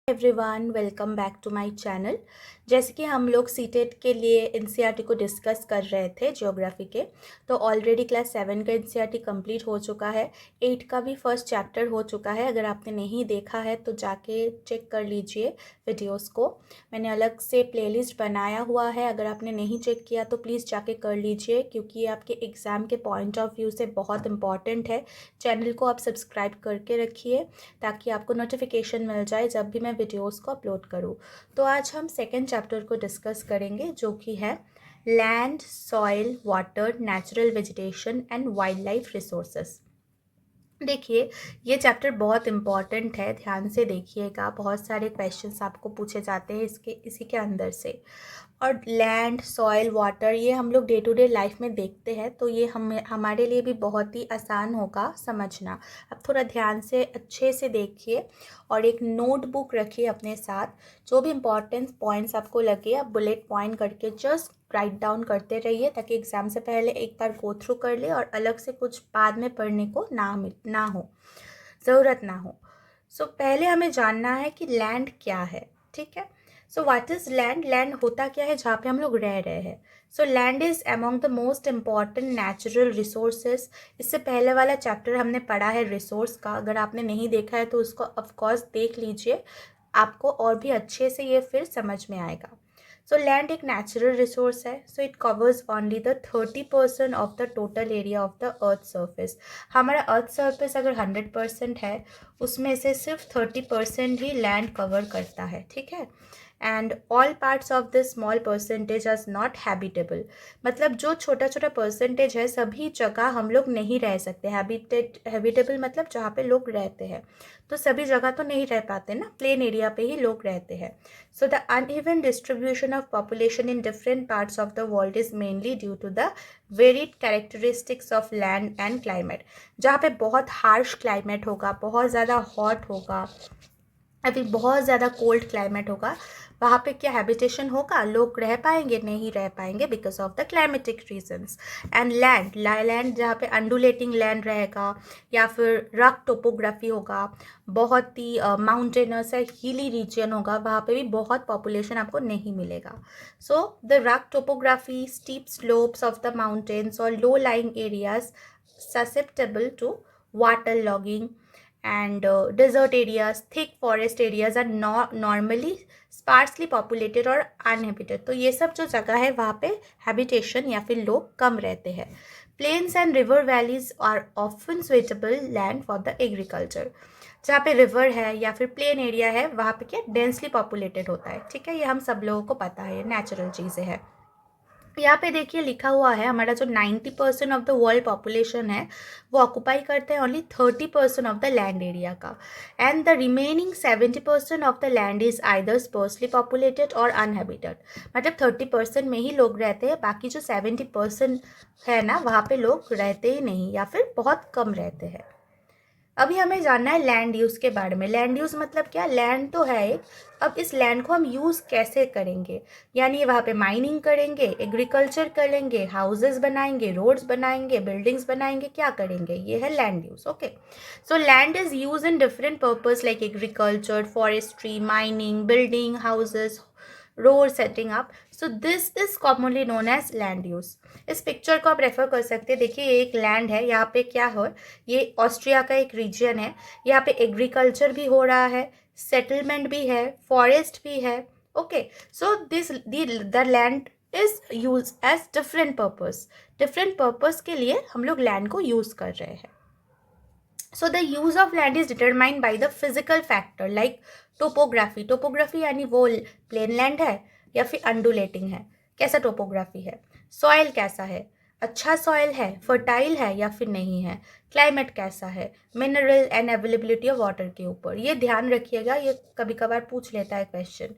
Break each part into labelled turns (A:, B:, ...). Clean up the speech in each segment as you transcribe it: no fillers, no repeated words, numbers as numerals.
A: Everyone, welcome back to my channel. जैसे कि हम लोग सीटेट के लिए एनसीईआरटी को डिस्कस कर रहे थे ज्योग्राफी के, तो ऑलरेडी क्लास 7 का एनसीईआरटी कंप्लीट हो चुका है। 8 का भी फर्स्ट चैप्टर हो चुका है। अगर आपने नहीं देखा है तो जाके चेक कर लीजिए वीडियोस को। मैंने अलग से प्लेलिस्ट बनाया हुआ है, अगर आपने नहीं चेक किया तो प्लीज़ जाके कर लीजिए, क्योंकि ये आपके एग्ज़ाम के पॉइंट ऑफ व्यू से बहुत इंपॉर्टेंट है। चैनल को आप सब्सक्राइब करके रखिए ताकि आपको नोटिफिकेशन मिल जाए जब भी मैं वीडियोस को अपलोड करूँ। तो आज हम सेकेंड चैप्टर को डिस्कस करेंगे, जो कि है land, soil, water, natural vegetation and wild life resources. देखिए, ये चैप्टर बहुत इम्पॉर्टेंट है, ध्यान से देखिएगा। बहुत सारे क्वेश्चंस आपको पूछे जाते हैं इसी के अंदर से। और लैंड, सॉइल, वाटर, ये हम लोग डे टू डे लाइफ में देखते हैं, तो ये हमारे लिए भी बहुत ही आसान होगा समझना। अब थोड़ा ध्यान से अच्छे से देखिए और एक नोटबुक रखिए अपने साथ। जो भी इम्पोर्टेंट पॉइंट्स आपको लगे आप बुलेट पॉइंट करके जस्ट राइट डाउन करते रहिए, ताकि एग्ज़ाम से पहले एक बार गो थ्रू कर ले और अलग से कुछ बाद में पढ़ने को ना हो, ज़रूरत ना हो। सो पहले हमें जानना है कि लैंड क्या है, ठीक है। So what is land? Land होता क्या है जहाँ पे हम लोग रह रहे हैं। सो land is among the most important natural resources. इससे पहले वाला चैप्टर हमने पढ़ा है रिसोर्स का, अगर आपने नहीं देखा है तो उसको ऑफकोर्स देख लीजिए, आपको और भी अच्छे से ये फिर समझ में आएगा। सो लैंड एक नेचुरल रिसोर्स है। So it covers only the 30% of the total area of the earth surface. हमारा अर्थ सर्फेस अगर 100% है, उसमें से सिर्फ 30% ही लैंड कवर करता है, ठीक है। And all parts of this small percentage are not habitable. मतलब जो छोटा छोटा परसेंटेज है, सभी जगह हम लोग नहीं रह सकते। हैबिटेबल मतलब जहाँ पे लोग रहते हैं, तो सभी जगह तो नहीं रह पाते ना, प्लेन एरिया पे ही लोग रहते हैं। So the uneven distribution of population in different parts of the world is mainly due to the varied characteristics of land and climate. जहाँ पे बहुत हार्श क्लाइमेट होगा, बहुत ज़्यादा हॉट होगा, अभी बहुत ज़्यादा कोल्ड क्लाइमेट होगा, वहाँ पे क्या हैबिटेशन होगा? लोग रह पाएंगे? नहीं रह पाएंगे, because of the climatic reasons. And land जहाँ पे अंडुलेटिंग लैंड रहेगा या फिर रफ टोपोग्राफी होगा, बहुत ही माउंटेनस है, हिली रीजन होगा, वहाँ पे भी बहुत पॉपुलेशन आपको नहीं मिलेगा। So the rough topography, steep slopes of the mountains और low lying areas susceptible to waterlogging, and desert areas, thick forest areas are normally sparsely populated और uninhabited। तो ये सब जो जगह है वहाँ पे हैबिटेशन या फिर लोग कम रहते हैं। Plains and river valleys are often suitable land for the agriculture. जहाँ पे रिवर है या फिर प्लेन एरिया है, वहाँ पे क्या डेंसली पॉपुलेटेड होता है, ठीक है। ये हम सब लोगों को पता है, ये नेचुरल चीज़ें हैं। यहाँ पे देखिए लिखा हुआ है, हमारा जो 90% ऑफ द वर्ल्ड पॉपुलेशन है वो ऑक्यूपाई करते हैं only 30% of the land area का, and the remaining 70% of the land is either sparsely populated और अनहेबिटेड। मतलब 30% में ही लोग रहते हैं, बाकी जो 70% है ना, वहाँ पे लोग रहते ही नहीं या फिर बहुत कम रहते हैं। अभी हमें जानना है लैंड यूज़ के बारे में। लैंड यूज़ मतलब क्या? लैंड तो है एक, अब इस लैंड को हम यूज़ कैसे करेंगे, यानी वहाँ पे माइनिंग करेंगे, एग्रीकल्चर करेंगे, हाउसेस बनाएंगे, रोड्स बनाएंगे, बिल्डिंग्स बनाएंगे, क्या करेंगे? ये है land use. Okay, so land is use in different purpose like agriculture, forestry, mining, building, houses, road setting up. So this is commonly known as land use. इस picture को आप रेफर कर सकते हैं। देखिए, ये एक लैंड है, यहाँ पे क्या हो, ये ऑस्ट्रिया का एक रीजन है, यहाँ पे एग्रीकल्चर भी हो रहा है, सेटलमेंट भी है, फॉरेस्ट भी है। Okay, so the land is use as different purpose के लिए हम लोग लैंड को यूज कर रहे हैं। So the use of land is determined by the physical factor like topography यानी वो प्लेन लैंड है या फिर अंडुलेटिंग है, कैसा टोपोग्राफी है। सॉइल कैसा है, अच्छा सॉइल है, फर्टाइल है या फिर नहीं है। क्लाइमेट कैसा है, mineral and availability of water के ऊपर, ये ध्यान रखिएगा, ये कभी कभार पूछ लेता है क्वेश्चन।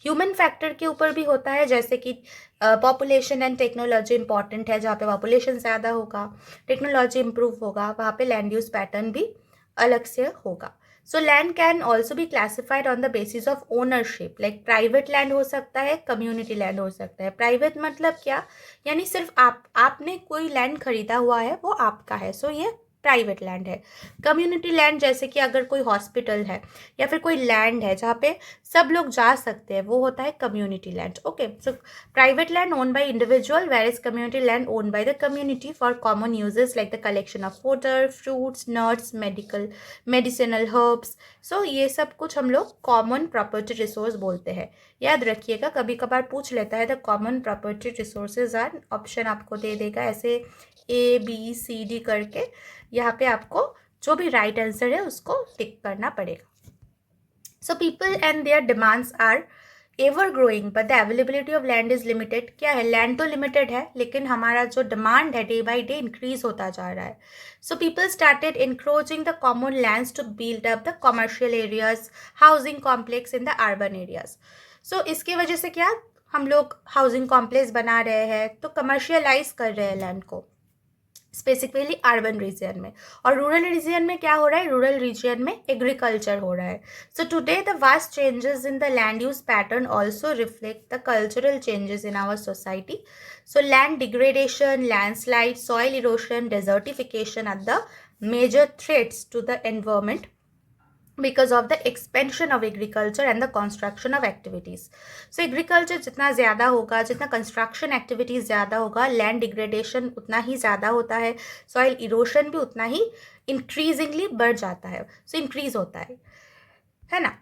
A: ह्यूमन फैक्टर के ऊपर भी होता है, जैसे कि पॉपुलेशन एंड टेक्नोलॉजी इंपॉर्टेंट है, जहाँ पे पॉपुलेशन ज़्यादा होगा, टेक्नोलॉजी इंप्रूव होगा, वहाँ पे लैंड यूज पैटर्न भी अलग से होगा। So land can also be classified on the basis of ownership, like private land हो सकता है, कम्युनिटी लैंड हो सकता है। प्राइवेट मतलब क्या, यानी सिर्फ आपने कोई लैंड खरीदा हुआ है, वो आपका है, सो ये प्राइवेट लैंड है। कम्युनिटी लैंड जैसे कि अगर कोई हॉस्पिटल है या फिर कोई लैंड है जहाँ पे सब लोग जा सकते हैं, वो होता है community land. Okay, so private land own by individual, whereas community land own by the community for common uses like the collection of water, fruits, nuts, medicinal herbs. So ये सब कुछ हम लोग कॉमन प्रॉपर्टी रिसोर्स बोलते हैं। याद रखिएगा, कभी कभार पूछ लेता है the common property resources are, option आपको दे देगा ऐसे ABCD करके, यहाँ पे आपको जो भी राइट आंसर है उसको टिक करना पड़ेगा। So people and their demands are ever growing but the availability of land is limited. क्या है, लैंड तो लिमिटेड है लेकिन हमारा जो डिमांड है डे बाई डे इंक्रीज होता जा रहा है। So people started encroaching the common lands to build up the commercial areas, housing complex in the urban areas. So इसकी वजह से क्या, हम लोग हाउसिंग कॉम्प्लेक्स बना रहे हैं तो कमर्शियलाइज कर रहे हैं लैंड को, स्पेसिफिकली अर्बन रीजन में। और रूरल रीजन में क्या हो रहा है, रूरल रीजन में एग्रीकल्चर हो रहा है। So today the vast changes in the land use pattern also reflect the cultural changes in our society. So land degradation, landslide, soil erosion, desertification are the major threats to the environment because of the expansion of agriculture and the construction of activities. So agriculture जितना ज़्यादा होगा, जितना construction activities ज़्यादा होगा, land degradation उतना ही ज़्यादा होता है, soil erosion भी उतना ही increasingly बढ़ जाता है, so increase होता है ना।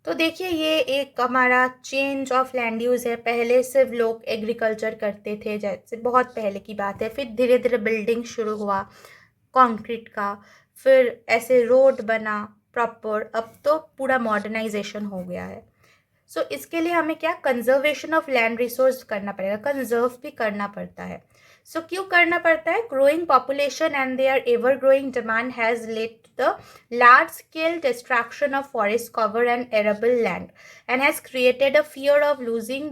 A: तो देखिए ये एक हमारा चेंज ऑफ लैंड यूज़ है। पहले सिर्फ लोग एग्रीकल्चर करते थे, जैसे बहुत पहले की बात है, फिर धीरे धीरे बिल्डिंग शुरू हुआ कंक्रीट का, फिर ऐसे रोड बना प्रॉपर, अब तो पूरा मॉडर्नाइजेशन हो गया है। सो इसके लिए हमें क्या, कंजर्वेशन ऑफ लैंड रिसोर्स करना पड़ेगा, कंजर्व भी करना पड़ता है। सो क्यों करना पड़ता है, growing population and their ever growing demand has led the large scale destruction of forest cover and arable land and has created a fear of losing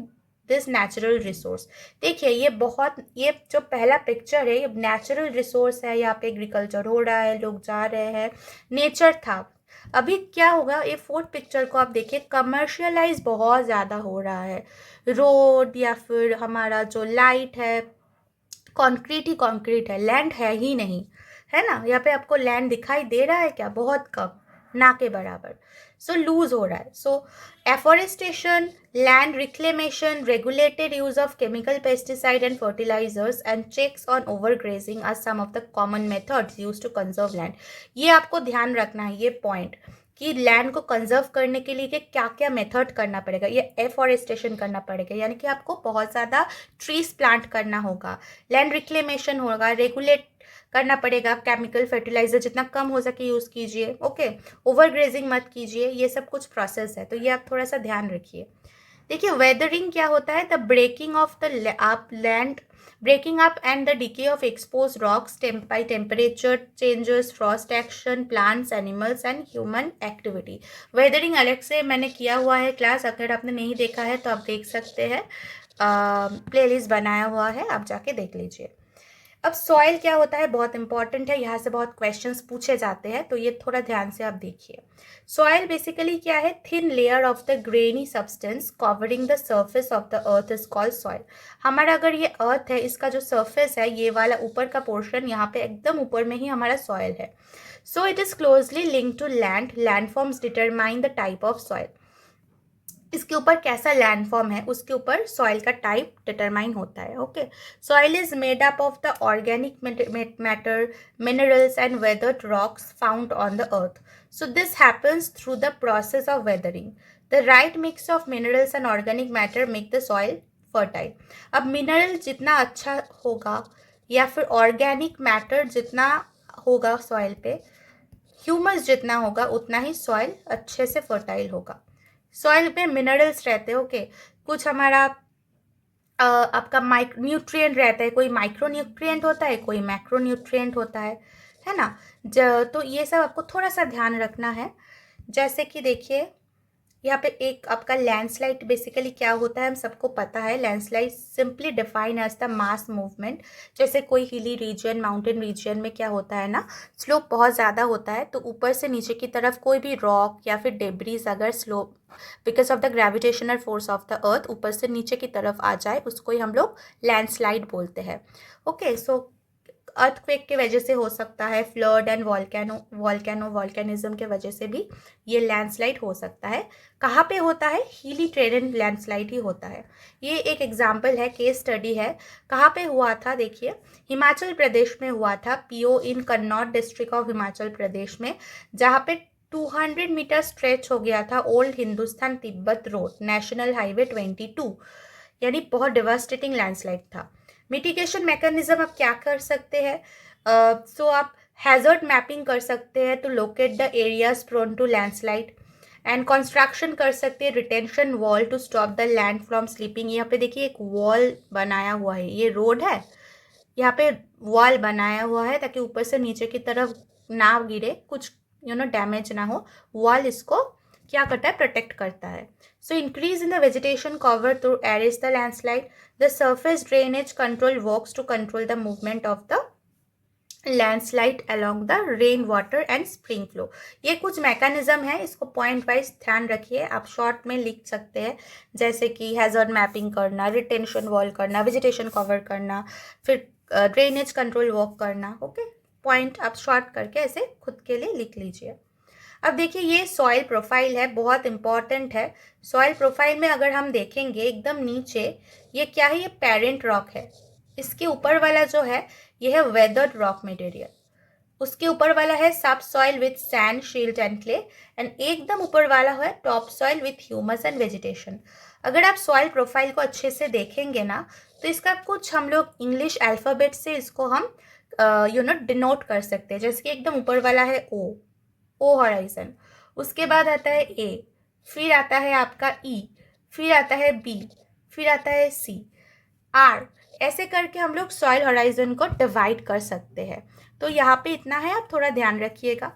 A: this natural resource. देखिए ये जो पहला पिक्चर है, ये नेचुरल रिसोर्स है, यहाँ पे agriculture हो रहा है, लोग जा रहे हैं, नेचर था। अभी क्या होगा, ये फोर्थ पिक्चर को आप देखिए, कमर्शियलाइज बहुत ज़्यादा हो रहा है। रोड या फिर हमारा जो लाइट है, कंक्रीट ही कंक्रीट है, लैंड है ही नहीं, है ना। यहाँ पे आपको लैंड दिखाई दे रहा है क्या, बहुत कम, ना के बराबर। सो लूज हो रहा है। सो afforestation, land reclamation, regulated use of chemical pesticide and fertilizers and checks on overgrazing are some of the common methods used to conserve land. ये आपको ध्यान रखना है, ये पॉइंट कि लैंड को कंजर्व करने के लिए क्या क्या मेथड करना पड़ेगा। ये एफॉरेस्टेशन करना पड़ेगा, यानी कि आपको बहुत ज़्यादा ट्रीज प्लांट करना होगा, लैंड रिक्लेमेशन होगा, रेगुलेट करना पड़ेगा, केमिकल फर्टिलाइजर जितना कम हो सके यूज़ कीजिए, ओके, ओवरग्रेजिंग मत कीजिए, ये सब कुछ प्रोसेस है, तो ये आप थोड़ा सा ध्यान रखिए। देखिए वेदरिंग क्या होता है, the breaking of the up land, breaking up and the decay of exposed rocks by temperature changes, frost action, plants, animals and human activity. Weathering अलग से मैंने किया हुआ है क्लास, अगर आपने नहीं देखा है तो आप देख सकते हैं, प्लेलिस्ट बनाया हुआ है, आप जाके देख लीजिए। अब सॉइल क्या होता है, बहुत इंपॉर्टेंट है, यहाँ से बहुत क्वेश्चंस पूछे जाते हैं, तो ये थोड़ा ध्यान से आप देखिए। सॉइल बेसिकली क्या है, thin layer of the granny substance covering the surface of the earth is called soil. हमारा अगर ये अर्थ है, इसका जो सर्फेस है, ये वाला ऊपर का पोर्शन, यहाँ पे एकदम ऊपर में ही हमारा सॉइल है। So it is closely linked to land, landforms determine the type of soil. इसके ऊपर कैसा लैंडफॉर्म है, उसके ऊपर सॉइल का टाइप डिटरमाइन होता है, okay. Soil is made up of the organic matter, minerals and weathered rocks found on the earth. So this happens through the process of weathering. The right mix of minerals and organic matter make the soil fertile. अब mineral जितना अच्छा होगा या फिर organic matter जितना होगा soil पे, humus जितना होगा, उतना ही सॉइल अच्छे से फर्टाइल होगा। सॉइल पे मिनरल्स रहते हैं, ओके, कुछ हमारा आपका न्यूट्रिएंट रहता है, कोई माइक्रो न्यूट्रिएंट होता है, कोई मैक्रो न्यूट्रिएंट होता है ना। तो ये सब आपको थोड़ा सा ध्यान रखना है। जैसे कि देखिए यहाँ पे एक आपका लैंडस्लाइड बेसिकली क्या होता है, हम सबको पता है, landslide simply define as the mass movement. जैसे कोई हिली रीजन, माउंटेन रीजन में क्या होता है ना, स्लोप बहुत ज़्यादा होता है, तो ऊपर से नीचे की तरफ कोई भी रॉक या फिर डेब्रीज अगर slope because of the gravitational force of the earth ऊपर से नीचे की तरफ आ जाए, उसको ही हम लोग लैंडस्लाइड बोलते हैं, ओके। सो अर्थक्वेक के वजह से हो सकता है, फ्लड एंड वॉल्केनिज्म के वजह से भी ये लैंडस्लाइड हो सकता है। कहाँ पे होता है? हिली टेरेन लैंडस्लाइड ही होता है। ये एक एग्जाम्पल है, केस स्टडी है। कहाँ पे हुआ था? देखिए, हिमाचल प्रदेश में हुआ था, पीओ in Kannauj district of Himachal Pradesh में, जहाँ पे 200 मीटर स्ट्रेच हो गया था old Hindustan Tibet road, national highway 22, यानी बहुत डिवास्टेटिंग लैंडस्लाइड था। मिटिगेशन मैकेनिज्म आप क्या कर सकते हैं? सो आप हैजर्ड मैपिंग कर सकते हैं to locate the areas prone to landslide, and construction कर सकते हैं retention wall to stop the land from slipping. यहाँ पे देखिए एक वॉल बनाया हुआ है, ये रोड है, यहाँ पे वॉल बनाया हुआ है ताकि ऊपर से नीचे की तरफ ना गिरे, कुछ डैमेज ना हो। वॉल इसको क्या करता है? प्रोटेक्ट करता है। So increase in the vegetation cover to arrest the landslide. The surface drainage control works to control the movement of the landslide along the rain water and spring flow. ये कुछ mechanism है, इसको point wise ध्यान रखिए, आप short में लिख सकते हैं, जैसे कि हैजर्ड मैपिंग करना, रिटेंशन वॉल करना, वेजिटेशन कवर करना, फिर ड्रेनेज कंट्रोल वर्क करना। ओके, पॉइंट आप शॉर्ट करके ऐसे खुद के लिए लिख लीजिए। अब देखिए, ये सॉइल प्रोफाइल है, बहुत इंपॉर्टेंट है। सॉइल प्रोफाइल में अगर हम देखेंगे एकदम नीचे, ये क्या है? ये पेरेंट रॉक है। इसके ऊपर वाला जो है ये है वेदर्ड रॉक मटेरियल। उसके ऊपर वाला है सब soil with sand, silt and clay, and एकदम ऊपर वाला है top soil with humus and vegetation. अगर आप सॉइल प्रोफाइल को अच्छे से देखेंगे ना, तो इसका कुछ हम लोग इंग्लिश अल्फ़ाबेट से इसको हम डिनोट कर सकते हैं। जैसे कि एकदम ऊपर वाला है ओ हॉराइजन, उसके बाद आता है ए, फिर आता है आपका ई, फिर आता है बी, फिर आता है सी, आर। ऐसे करके हम लोग सॉइल हॉराइजन को डिवाइड कर सकते हैं। तो यहाँ पे इतना है, आप थोड़ा ध्यान रखिएगा।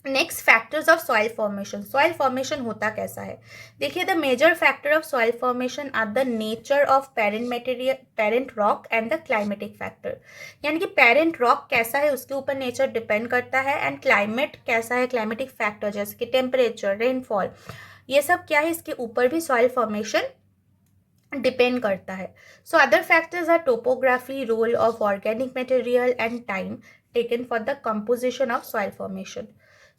A: Next, factors of soil formation. Soil formation होता कैसा है? देखिए, the major factor of soil formation are the nature of parent material, parent rock and the climatic factor. यानी कि पेरेंट रॉक कैसा है उसके ऊपर नेचर डिपेंड करता है, एंड क्लाइमेट कैसा है, क्लाइमेटिक फैक्टर जैसे कि टेम्परेचर, रेनफॉल, ये सब क्या है, इसके ऊपर भी सॉइल फॉर्मेशन डिपेंड करता है। So other factors are topography, role of organic material and time taken for the composition of soil formation.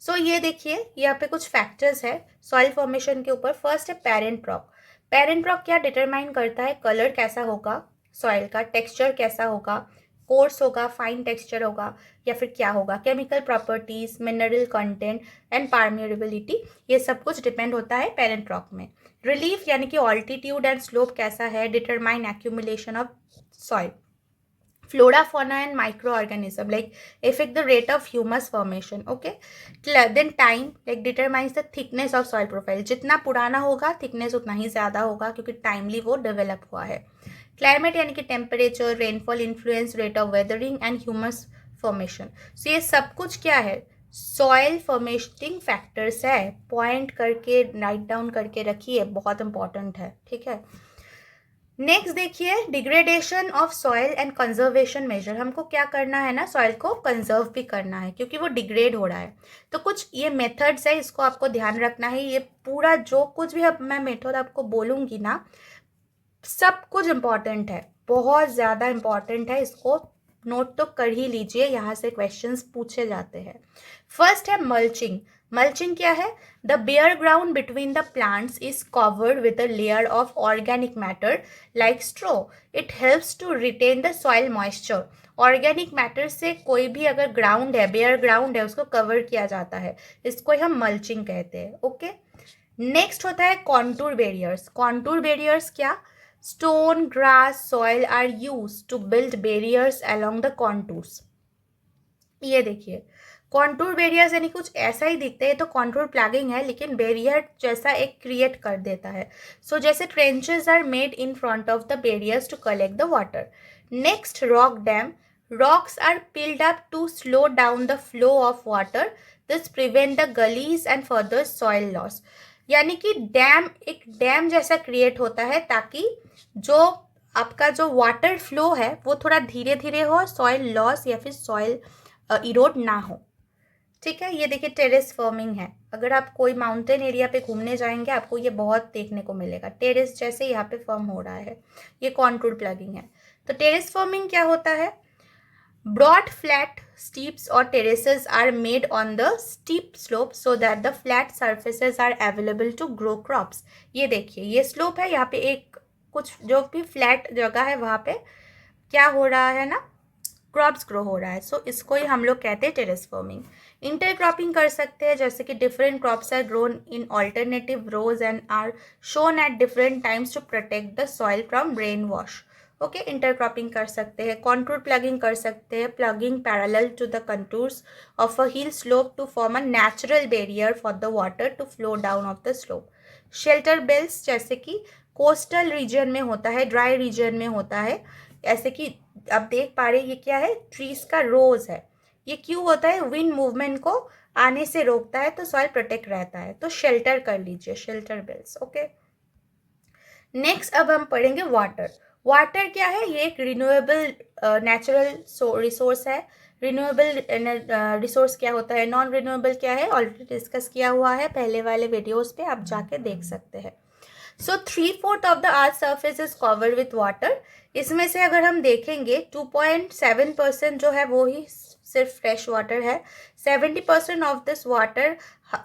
A: So ये देखिए, यहाँ पे कुछ फैक्टर्स है सॉइल फॉर्मेशन के ऊपर। फर्स्ट है पेरेंट रॉक। पेरेंट रॉक क्या डिटरमाइन करता है? कलर कैसा होगा सॉइल का, टेक्सचर कैसा होगा, कोर्स होगा, फाइन टेक्सचर होगा, या फिर क्या होगा, chemical properties, mineral content and permeability, ये सब कुछ डिपेंड होता है पेरेंट रॉक में। रिलीफ यानी कि ऑल्टीट्यूड एंड स्लोप कैसा है, determine accumulation of soil. Flora, fauna and microorganism like affect the rate of humus formation. Okay, then time like determines the thickness of soil profile. जितना पुराना होगा thickness उतना ही ज़्यादा होगा, क्योंकि टाइमली वो डेवलप हुआ है। क्लाइमेट यानी कि temperature, rainfall, influence, rate of weathering and humus formation. So ये सब कुछ क्या है? सॉइल फॉर्मेटिंग फैक्टर्स है। पॉइंट करके राइट डाउन करके रखिए, बहुत इंपॉर्टेंट है, ठीक है। नेक्स्ट देखिए, degradation of soil and conservation measure. हमको क्या करना है ना, सॉइल को कंजर्व भी करना है क्योंकि वो डिग्रेड हो रहा है। तो कुछ ये मेथड्स है, इसको आपको ध्यान रखना है। ये पूरा जो कुछ भी अब मैं मेथड आपको बोलूँगी ना, सब कुछ इम्पॉर्टेंट है, बहुत ज़्यादा इम्पॉर्टेंट है। इसको नोट तो कर ही लीजिए, यहाँ से क्वेश्चंस पूछे जाते हैं। फर्स्ट है मल्चिंग। मल्चिंग क्या है? The bare ground between the plants is covered with a layer of organic matter like straw. It helps to retain the soil moisture. Organic matter से कोई भी अगर ग्राउंड है, बेयर ग्राउंड है, उसको कवर किया जाता है, इसको ही हम मल्चिंग कहते हैं। ओके, नेक्स्ट होता है कॉन्टूर बैरियर्स। कॉन्टूर बैरियर्स क्या? Stone, grass, soil are use to build barriers along the contours. ये देखिए, कॉन्टूर बैरियर्स यानी कुछ ऐसा ही दिखता है, तो कॉन्टूर प्लगिंग है लेकिन बैरियर जैसा एक क्रिएट कर देता है। सो जैसे trenches are made in front of the barriers to collect the water. Next, rock dam. Rocks are piled up to slow down the flow of water, this prevent the gullies and further soil loss. यानी कि dam, एक dam जैसा create होता है ताकि जो आपका जो वाटर फ्लो है वो थोड़ा धीरे धीरे हो, सॉइल लॉस या फिर सॉइल इरोड ना हो। ठीक है, ये देखिए टेरेस फॉर्मिंग है। अगर आप कोई माउंटेन एरिया पे घूमने जाएंगे आपको ये बहुत देखने को मिलेगा, टेरेस जैसे यहाँ पे फॉर्म हो रहा है, ये कॉन्टूर प्लगिंग है। तो टेरेस फॉर्मिंग क्या होता है? Broad flat steeps or terraces are made on the steep slope so that the flat surfaces are available to grow crops. ये देखिए, ये स्लोप है, यहाँ पे एक कुछ जो भी फ्लैट जगह है वहाँ पे क्या हो रहा है ना, क्रॉप्स ग्रो हो रहा है. सो इसको ही हम लोग कहते हैं टेरेस फार्मिंग. इंटरक्रॉपिंग कर सकते हैं, जैसे कि different crops are grown in alternative rows and are sown at different times to protect the soil from rain wash. Okay, intercropping कर सकते हैं. कॉन्टूर प्लगिंग कर सकते हैं, ploughing parallel to the contours of a hill slope to form a natural barrier for the water to flow down of the slope. Shelter belts, जैसे कि coastal region में होता है, ड्राई रीजन में होता है, ऐसे कि आप देख पा रहे हैं ये क्या है, ट्रीज का रोज है. ये क्यों होता है, विंड मूवमेंट को आने से रोकता है तो सॉइल प्रोटेक्ट रहता है. तो शेल्टर कर लीजिए, शेल्टर बेल्स. ओके, नेक्स्ट अब हम पढ़ेंगे वाटर. वाटर क्या है, ये एक रिन्यूएबल नेचुरल रिसोर्स है. रिन्यूएबल रिसोर्स क्या होता है, नॉन रिन्यूएबल क्या है, ऑलरेडी डिस्कस किया हुआ है पहले वाले वीडियोस पे, आप जाके देख सकते हैं. सो 3/4 of the earth surface is covered with water. इसमें से अगर हम देखेंगे 2.7% जो है वो ही सिर्फ फ्रेश वाटर है. 70% ऑफ दिस वाटर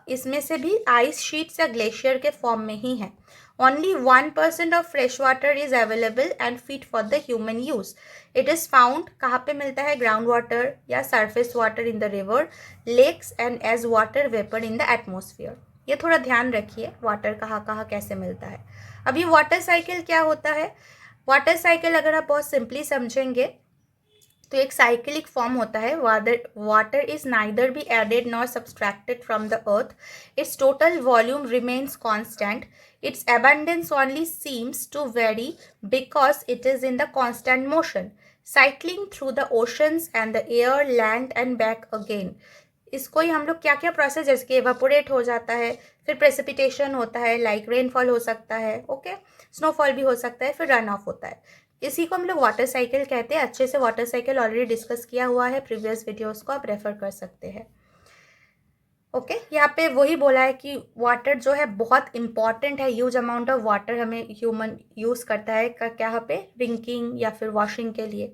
A: इसमें से भी आइस शीट्स या ग्लेशियर के फॉर्म में ही है. Only 1% of fresh water is available and fit for the human use. It is found कहाँ पे मिलता है, ग्राउंड वाटर या surface water in the river, lakes and as water vapour in the atmosphere. ये थोड़ा ध्यान रखिए, वाटर कहाँ कहाँ कैसे मिलता है. अब ये वाटर साइकिल क्या होता है, वाटर साइकिल अगर आप बहुत सिंपली समझेंगे तो एक साइक्लिक फॉर्म होता है. Water is neither be added nor subtracted from the earth. Its total volume remains constant. Its abundance only seems to vary because it is in the constant motion, cycling through the oceans and the air, land and back again. इसको ही हम लोग क्या क्या process, जैसे कि evaporate हो जाता है, फिर प्रेसिपिटेशन होता है, लाइक रेनफॉल हो सकता है, ओके, स्नोफॉल भी हो सकता है, फिर रन ऑफ होता है. इसी को हम लोग वाटर साइकिल कहते हैं. अच्छे से वाटर साइकिल ऑलरेडी डिस्कस किया हुआ है प्रीवियस वीडियोस को, आप रेफर कर सकते हैं. ओके, यहाँ पे वही बोला है कि वाटर जो है बहुत इंपॉर्टेंट है. ह्यूज अमाउंट ऑफ वाटर हमें ह्यूमन यूज़ करता है क्या पे, ड्रिंकिंग या फिर वॉशिंग के लिए.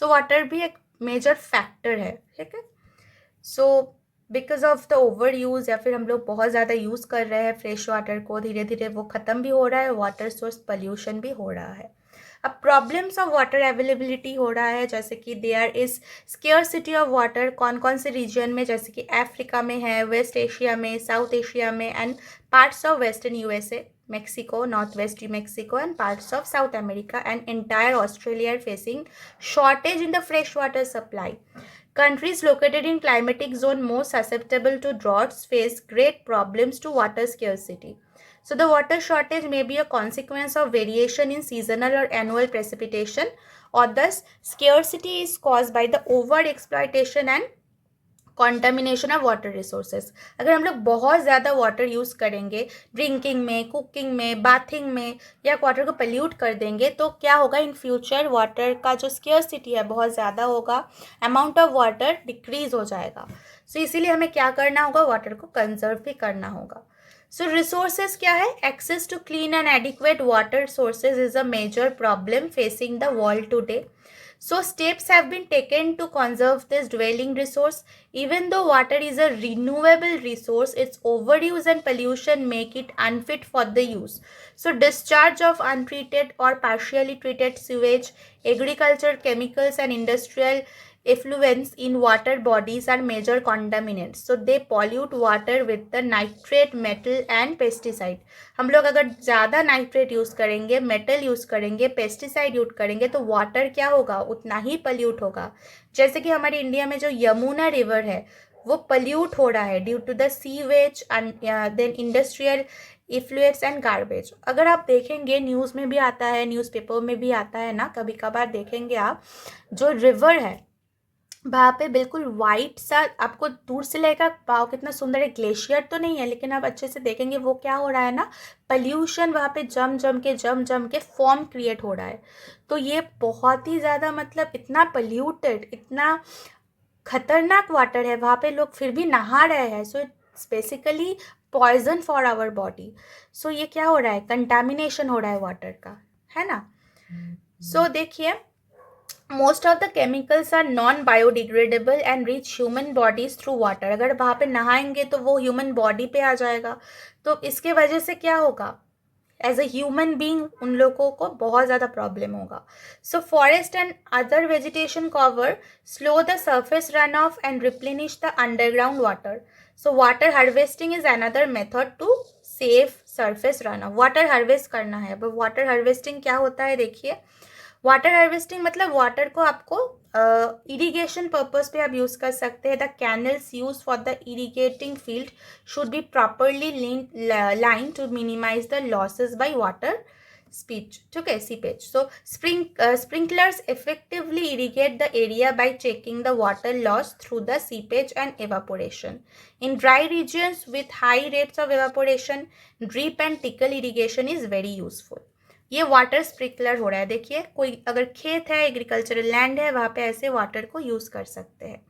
A: सो वाटर भी एक मेजर फैक्टर है. ठीक है, so because of the over use या फिर हम लोग बहुत ज़्यादा यूज़ कर रहे हैं फ्रेश वाटर को, धीरे धीरे वो ख़त्म भी हो रहा है, वाटर सोर्स पोल्यूशन भी हो रहा है. अब प्रॉब्लम्स ऑफ वाटर अवेलेबिलिटी हो रहा है, जैसे कि there is scarcity of water. कौन कौन से रीजन में, जैसे कि अफ्रीका में है, वेस्ट एशिया में, साउथ एशिया में and parts of western USA, Mexico, northwest Mexico and parts of South America and entire Australia are facing shortage in the freshwater supply. Countries located in climatic zone most susceptible to droughts face great problems to water scarcity. So the water shortage may be a consequence of variation in seasonal or annual precipitation, or thus scarcity is caused by the over exploitation and contamination of water resources. अगर हम लोग बहुत ज़्यादा water use करेंगे drinking में, cooking में, bathing में, या वाटर को पोल्यूट कर देंगे तो क्या होगा, इन फ्यूचर वाटर का जो स्केयरसिटी है बहुत ज़्यादा होगा, अमाउंट ऑफ वाटर डिक्रीज हो जाएगा. सो इसीलिए हमें क्या करना होगा, वाटर को कंजर्व भी करना होगा. सो रिसोर्सेज क्या है, access to clean and adequate water sources is a major problem facing the world today. So steps have been taken to conserve this dwelling resource. Even though water is a renewable resource, its overuse and pollution make it unfit for the use. So discharge of untreated or partially treated sewage, agriculture chemicals and industrial effluents in water bodies are major contaminants. So they pollute water with the nitrate, metal and pesticide. हम लोग अगर ज़्यादा nitrate use करेंगे, metal use करेंगे, pesticide use करेंगे तो water क्या होगा, उतना ही पल्यूट होगा. जैसे कि हमारे इंडिया में जो यमुना रिवर है वो पल्यूट हो रहा है due to the sewage and then industrial effluents and garbage. अगर आप देखेंगे न्यूज़ में भी आता है, न्यूज़पेपर में भी आता है ना, कभी कभार देखेंगे आप, जो रिवर है वहाँ पे बिल्कुल वाइट सा आपको दूर से लगेगा, वाव कितना सुंदर है, ग्लेशियर तो नहीं है, लेकिन आप अच्छे से देखेंगे वो क्या हो रहा है ना, पल्यूशन वहाँ पे जम जम के फॉर्म क्रिएट हो रहा है. तो ये बहुत ही ज़्यादा मतलब इतना पल्यूटेड, इतना खतरनाक वाटर है, वहाँ पे लोग फिर भी नहा रहे हैं. So it's basically poison for our body. So ये क्या हो रहा है, कंटामिनेशन हो रहा है वाटर का, है ना. सो देखिए most of the chemicals are non biodegradable and reach human bodies through water. अगर वहाँ पे नहाएंगे तो वो ह्यूमन बॉडी पे आ जाएगा, तो इसके वजह से क्या होगा, एज अ ह्यूमन बींग उन लोगों को बहुत ज़्यादा प्रॉब्लम होगा। So forest and other vegetation cover slow the surface run off and replenish the underground water. So water harvesting is another method to save surface run off. Water harvest करना है। अब water harvesting क्या होता है देखिए, water harvesting मतलब water को आपको इरिगेशन पर्पस पे आप यूज़ कर सकते हैं। The canals use for the irrigating field should be properly line to minimize the losses by water speech, ठीक है, seepage. So sprinklers effectively irrigate the area by checking the water loss through the seepage and evaporation. In dry regions with high rates of evaporation, drip and trickle irrigation is very useful. ये water sprinkler हो रहा है, देखिए कोई अगर खेत है, agricultural land है, वहाँ पे ऐसे वाटर को यूज़ कर सकते हैं।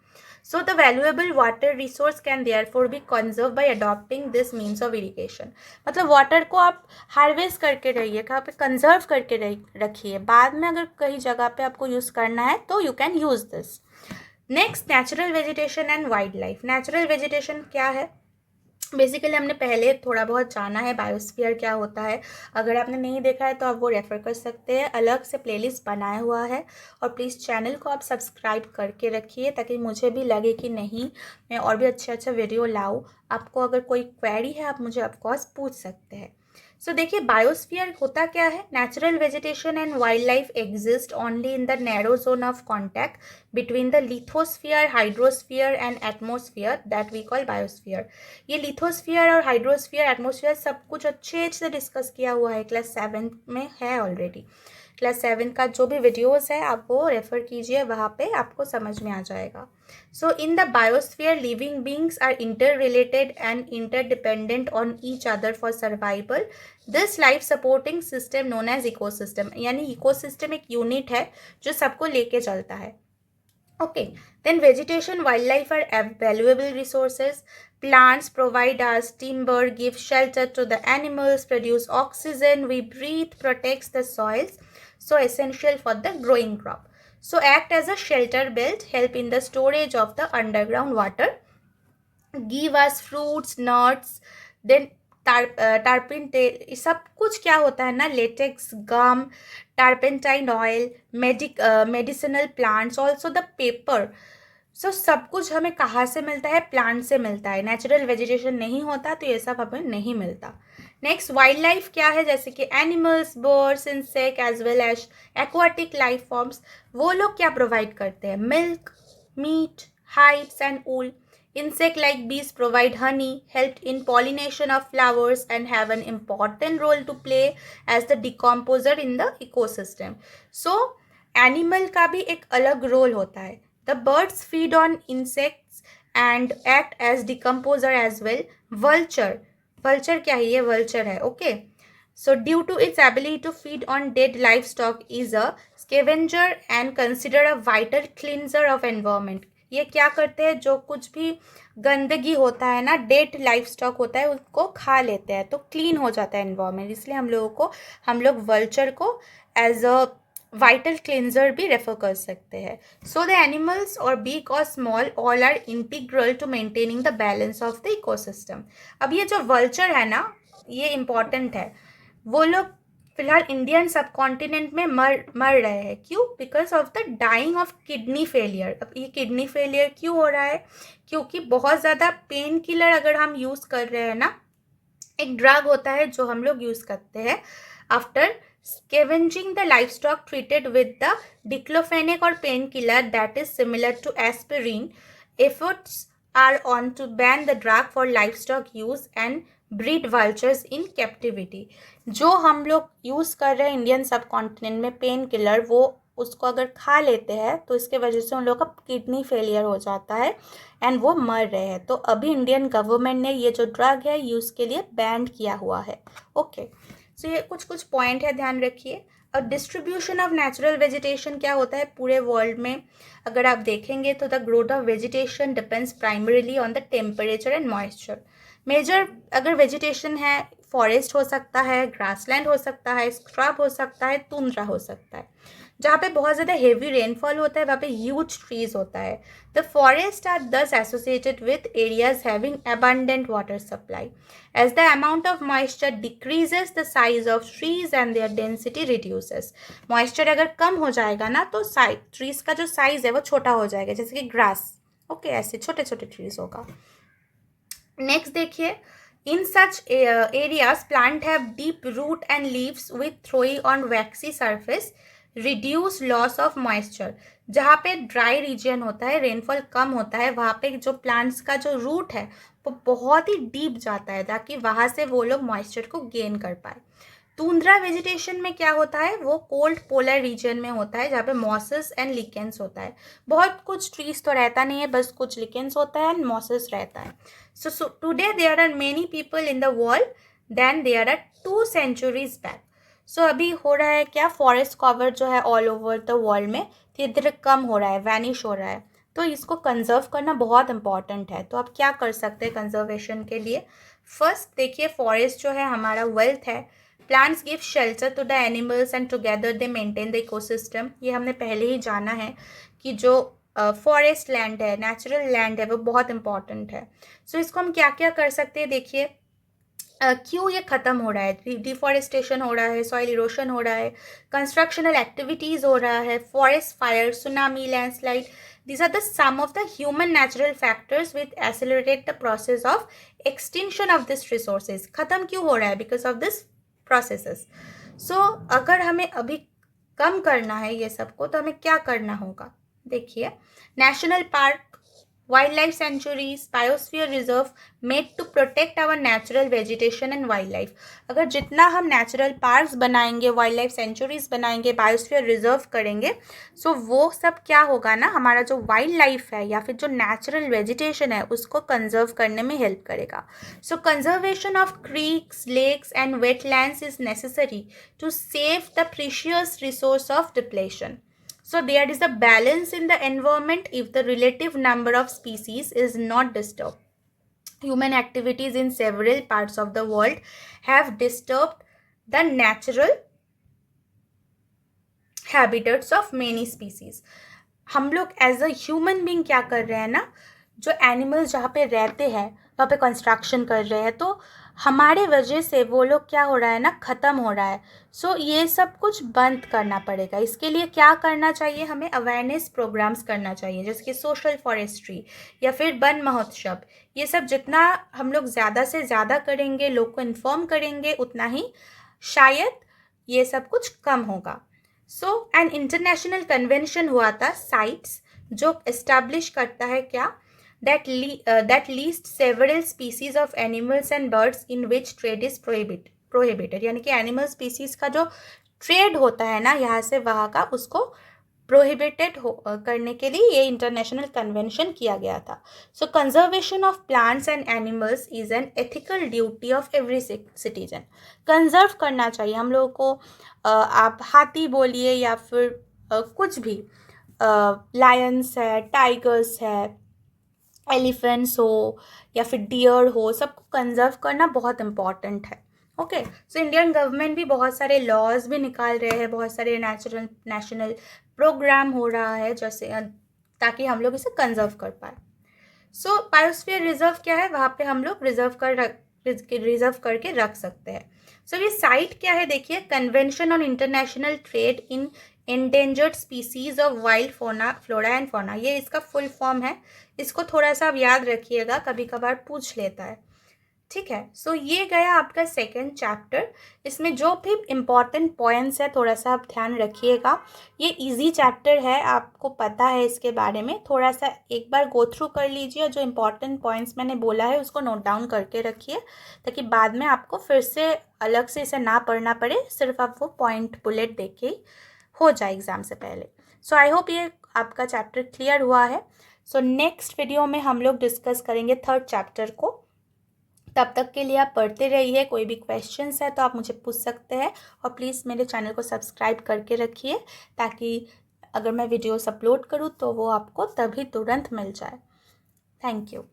A: So the valuable water resource can therefore B conserve bye adopting this means of irrigation. मतलब वाटर को आप हार्वेस्ट करके रहिए, कहाँ पे कंजर्व करके रखिए, बाद में अगर कहीं जगह पे आपको यूज़ करना है तो you can use this. Next, natural vegetation and wild life. Natural vegetation क्या है, बेसिकली हमने पहले थोड़ा बहुत जाना है बायोस्फीयर क्या होता है। अगर आपने नहीं देखा है तो आप वो रेफ़र कर सकते हैं, अलग से प्लेलिस्ट बनाया हुआ है। और प्लीज़ चैनल को आप सब्सक्राइब करके रखिए ताकि मुझे भी लगे कि नहीं, मैं और भी अच्छे वीडियो लाऊँ। आपको अगर कोई क्वेरी है आप मुझे ऑफकोर्स पूछ सकते हैं। सो देखिए बायोस्फीयर होता क्या है, natural vegetation and wild life exist only in the narrow zone of contact between the lithosphere, hydrosphere and atmosphere that we call biosphere. ये लिथोस्फीयर और हाइड्रोस्फीयर, एटमोस्फीयर सब कुछ अच्छे से डिस्कस किया हुआ है, क्लास 7 में है ऑलरेडी। क्लास 7 का जो भी वीडियोस है आप वो रेफ़र कीजिए, वहाँ पे आपको समझ में आ जाएगा। So in the biosphere living beings are interrelated and interdependent on each other for survival. This life supporting system known as ecosystem, यानी इकोसिस्टम एक यूनिट है जो सबको लेके चलता है। Okay, then vegetation, wildlife are valuable resources. Plants provide us timber, give shelter to the animals, produce oxygen we breathe, protects the soils, so essential for the growing crop. So act as a shelter belt, help in the storage of the underground water, give us fruits, nuts, then टार्पिन तेल, सब कुछ क्या होता है ना, latex, gum, turpentine oil, medicinal plants, also the paper. So सब कुछ हमें कहाँ से मिलता है, प्लांट से मिलता है। नेचुरल वेजिटेशन नहीं होता तो ये सब हमें नहीं मिलता। नेक्स्ट, वाइल्ड लाइफ क्या है, जैसे कि animals, birds, insect as well as aquatic life forms. वो लोग क्या प्रोवाइड करते हैं, milk, meat, hides and wool. Insect like bees provide honey, help in pollination of flowers and have an important role to play as the decomposer in the ecosystem. So animal का भी एक अलग role होता है। The birds feed on insects and act as decomposer as well. Vulture क्या है, ये vulture है, okay. So due to its ability to feed on dead livestock is a scavenger and considered a vital cleanser of environment. ये क्या करते हैं, जो कुछ भी गंदगी होता है ना, डेड लाइफ स्टॉक होता है, उसको खा लेते हैं तो क्लीन हो जाता है एनवायरनमेंट। इसलिए हम लोग वल्चर को एज अ वाइटल क्लिनजर भी रेफर कर सकते हैं। सो द एनिमल्स और बिग और small all are integral to maintaining the balance of the ecosystem. अब ये जो वल्चर है ना, ये इम्पॉर्टेंट है। वो लोग फिलहाल इंडियन सब कॉन्टिनेंट में मर रहे हैं, क्यों, because of the dying of kidney failure. अब ये किडनी फेलियर क्यों हो रहा है, क्योंकि बहुत ज़्यादा पेन किलर अगर हम यूज़ कर रहे हैं ना, एक ड्रग होता है जो हम लोग यूज़ करते हैं after scavenging the livestock treated with the diclofenac or painkiller that is similar to aspirin. Efforts are on to ban the drug for livestock use and breed vultures in captivity. जो हम लोग use कर रहे हैं Indian सब continent में pain killer, वो उसको अगर खा लेते हैं तो इसके वजह से उन लोगों का किडनी फेलियर हो जाता है एंड वो मर रहे हैं। तो अभी इंडियन गवर्नमेंट ने ये जो ड्रग है यूज़ के लिए बैन किया हुआ है, ओके। सो ये कुछ पॉइंट है, ध्यान रखिए। और डिस्ट्रीब्यूशन ऑफ नेचुरल वेजिटेशन क्या होता है पूरे वर्ल्ड में, अगर आप देखेंगे तो the growth of vegetation depends primarily on the temperature and moisture. Major अगर वेजिटेशन है, फॉरेस्ट हो सकता है, ग्रासलैंड हो सकता है, स्क्रब हो सकता है, तुंद्रा हो सकता है। जहाँ पे बहुत ज़्यादा हेवी रेनफॉल होता है वहाँ पे ह्यूज ट्रीज होता है. द फॉरेस्ट आर दस associated with areas having abundant water supply. As the amount of moisture decreases, the size of trees and their density reduces. Moisture अगर कम हो जाएगा ना तो ट्रीज का जो साइज है वो छोटा हो जाएगा, जैसे कि ग्रास. ओके, ऐसे छोटे छोटे ट्रीज होगा. नेक्स्ट देखिए, in such areas plant have deep root and leaves with throwing on waxy surface reduce loss of moisture. जहाँ पे ड्राई रीजन होता है, रेनफॉल कम होता है, वहाँ पे जो प्लांट्स का जो रूट है वो बहुत ही डीप जाता है ताकि वहाँ से वो लोग मॉइस्चर को गेन कर पाए. टुंड्रा वेजिटेशन में क्या होता है, वो कोल्ड पोलर रीजन में होता है जहाँ पे मॉसेस एंड लिकेंस होता है. बहुत कुछ ट्रीज तो रहता नहीं है, बस कुछ लिकेंस होता है एंड मॉसेस रहता है. So today there are many people in the world then there are 2 centuries back. So अभी हो रहा है क्या, फॉरेस्ट कवर जो है ऑल ओवर द वर्ल्ड में धीरे धीरे कम हो रहा है, वैनिश हो रहा है. तो इसको कंजर्व करना बहुत इंपॉर्टेंट है. तो आप क्या कर सकते हैं कंजर्वेशन के लिए? फर्स्ट देखिए, फॉरेस्ट जो है हमारा वेल्थ है. Plants give shelter to the animals and together they maintain the ecosystem. ये हमने पहले ही जाना है कि जो फॉरेस्ट लैंड है, नेचुरल लैंड है, वो बहुत इंपॉर्टेंट है. सो इसको हम क्या क्या कर सकते हैं देखिए. क्यों ये ख़त्म हो रहा है? डिफॉरेस्टेशन हो रहा है, सॉइल इरोशन हो रहा है, कंस्ट्रक्शनल एक्टिविटीज़ हो रहा है, forest fire, tsunami, landslide. These are the sum of the human natural factors which accelerate the process of extinction of these resources. ख़त्म क्यों हो रहा है? Because of this processes. So अगर हमें अभी कम करना है ये सबको तो हमें क्या करना होगा? देखिए, national park, wild life sanctuaries, biosphere reserve made to protect our natural vegetation and wild life. अगर जितना हम नेचुरल पार्क्स बनाएंगे, वाइल्ड लाइफ सेंचुरीज बनाएंगे, बायोस्फीयर रिजर्व करेंगे, सो वो सब क्या होगा ना, हमारा जो वाइल्ड लाइफ है या फिर जो नेचुरल वेजिटेशन है उसको कंजर्व करने में हेल्प करेगा. So conservation of creeks, lakes and wetlands is necessary to save the precious resource of depletion. So there is a balance in the environment if the relative number of species is not disturbed. Human activities in several parts of the world have disturbed the natural habitats of many species. हम लोग as a human being क्या कर रहे हैं ना, जो animals जहाँ पे रहते हैं वहाँ पे कंस्ट्रक्शन कर रहे हैं, तो हमारे वजह से वो लोग क्या हो रहा है ना, ख़त्म हो रहा है. सो ये सब कुछ बंद करना पड़ेगा. इसके लिए क्या करना चाहिए, हमें अवेयरनेस प्रोग्राम्स करना चाहिए, जैसे कि सोशल फॉरेस्ट्री या फिर वन महोत्सव. ये सब जितना हम लोग ज़्यादा से ज़्यादा करेंगे, लोग को इन्फॉर्म करेंगे, उतना ही शायद ये सब कुछ कम होगा. सो एन इंटरनेशनल कन्वेंशन हुआ था साइट्स, जो इस्टेब्लिश करता है क्या, that list several species of animals and birds in which trade is prohibited. यानी कि एनिमल स्पीसीज का जो ट्रेड होता है ना यहाँ से वहाँ का, उसको प्रोहिबिटेड करने के लिए ये इंटरनेशनल कन्वेंशन किया गया था. So conservation of plants and animals is an ethical duty of every citizen. Conserve करना चाहिए हम लोगों को. आप हाथी बोलिए या फिर कुछ भी, लायंस है, टाइगर्स है, एलिफेंट्स हो या फिर डियर हो, सबको कंजर्व करना बहुत इम्पॉर्टेंट है. ओके, सो इंडियन गवर्नमेंट भी बहुत सारे लॉज भी निकाल रहे हैं, बहुत सारे नेशनल प्रोग्राम हो रहा है जैसे, ताकि हम लोग इसे कंजर्व कर पाए. सो बायोस्फीयर रिजर्व क्या है, वहाँ पे हम लोग रिजर्व करके रख सकते हैं. सो ये साइट क्या है देखिए, convention on international trade in endangered species of wild flora and fauna. ये इसका फुल फॉर्म है, इसको थोड़ा सा आप याद रखिएगा, कभी कभार पूछ लेता है. ठीक है, सो ये गया आपका सेकंड चैप्टर. इसमें जो भी इम्पॉर्टेंट पॉइंट्स है थोड़ा सा आप ध्यान रखिएगा. ये इजी चैप्टर है, आपको पता है इसके बारे में, थोड़ा सा एक बार गो थ्रू कर लीजिए. जो इम्पॉर्टेंट पॉइंट्स मैंने बोला है उसको नोट डाउन करके रखिए, ताकि बाद में आपको फिर से अलग से इसे ना पढ़ना पड़े, सिर्फ आप वो पॉइंट बुलेट देख के हो जाए एग्ज़ाम से पहले. सो आई होप ये आपका चैप्टर क्लियर हुआ है. सो नेक्स्ट वीडियो में हम लोग डिस्कस करेंगे थर्ड चैप्टर को. तब तक के लिए आप पढ़ते रहिए. कोई भी क्वेश्चंस है तो आप मुझे पूछ सकते हैं, और प्लीज़ मेरे चैनल को सब्सक्राइब करके रखिए, ताकि अगर मैं वीडियोस अपलोड करूँ तो वो आपको तभी तुरंत मिल जाए. Thank you.